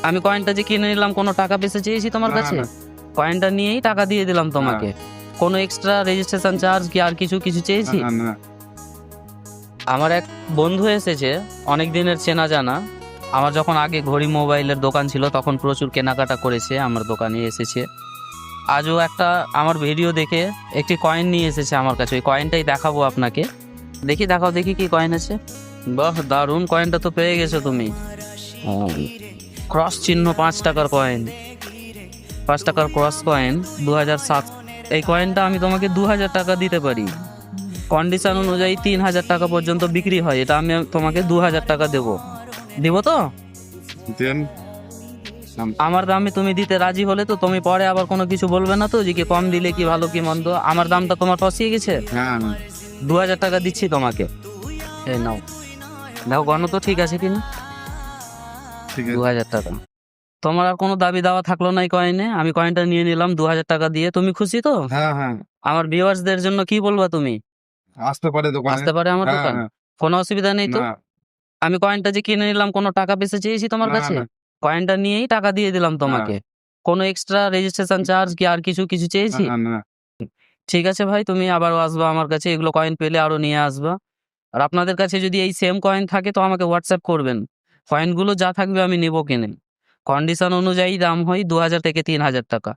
আমি কয়েনটা যে কিনে নিলাম কোনো টাকা পয়সা চেয়েছি তোমার না, কাছে? না। কয়েনটা নিয়েই টাকা দিয়ে দিলাম তোমাকে। কোনো এক্সট্রা রেজিস্ট্রেশন চার্জ কি আর কিছু চেয়েছি? না, না। আমার এক বন্ধু এসেছে, অনেক দিনের চেনা জানা। আমার যখন আগে ঘড়ি মোবাইলের দোকান ছিল তখন প্রচুর কেনাকাটা করেছে, আমার দোকানে এসেছে। আজও একটা আমার ভিডিও দেখে একটি কয়েন নিয়ে এসেছে আমার কাছে। ওই কয়েনটাই দেখাবো আপনাকে। দেখাও দেখি কি কয়েন আছে। বাহ, দারুণ, কয়েনটা তো পেয়ে গেছো তুমি। ক্রস চিহ্ন 5 টাকার কয়েন, 5 টাকার ক্রস কয়েন 2007। এই কয়েনটা আমি তোমাকে 2000 টাকা দিতে পারি। কন্ডিশন অনুযায়ী 3000 টাকা পর্যন্ত বিক্রি হয়। এটা আমি তোমাকে 2000 টাকা দিব তো? দেন। আমার দামে তুমি দিতে রাজি হলে তো তুমি পরে আবার কোনো কিছু বলবে না তো, যে কি কম দিলে কি ভালো কি মন্দ। আমার দামটা তোমার পচিয়ে গেছে। হ্যাঁ, 2000 টাকা দিচ্ছি তোমাকে। এই নাও, দেখো গণ তো ঠিক আছে কিনা। ঠিক আছে। 2000 টাকা। তোমার আর কোনো দাবি দাওয়া থাকলো না এই কয়েনে। আমি কয়েনটা নিয়ে নিলাম 2000 টাকা দিয়ে। তুমি খুশি তো? হ্যাঁ, হ্যাঁ। আমার ভিউয়ার্সদের জন্য কি বলবা তুমি? আসতে পারে দোকানে। আসতে পারে আমার হ্যাঁ, দোকান? হ্যাঁ। কোনো অসুবিধা নেই তো? না, আমি কয়েনটা যে কিনে নিলাম কোনো টাকা পয়সা চেয়েছি তোমার না, কাছে? না। কয়েনটা নিয়েই টাকা দিয়ে দিলাম তোমাকে। কোনো এক্সট্রা রেজিস্ট্রেশন চার্জ কি আর কিছু চেয়েছি? না, না। ঠিক আছে ভাই, তুমি আবারও আসবা আমার কাছে। এগুলো কয়েন পেলে আরো নিয়ে আসবা। আর আপনাদের কাছে যদি এই সেম কয়েন থাকে তো আমাকে হোয়াটসঅ্যাপ করবেন। কয়েনগুলো যা থাকবে আমি নেব কিনে। কন্ডিশন অনুযায়ী দাম হয় 2000 থেকে 3000 টাকা।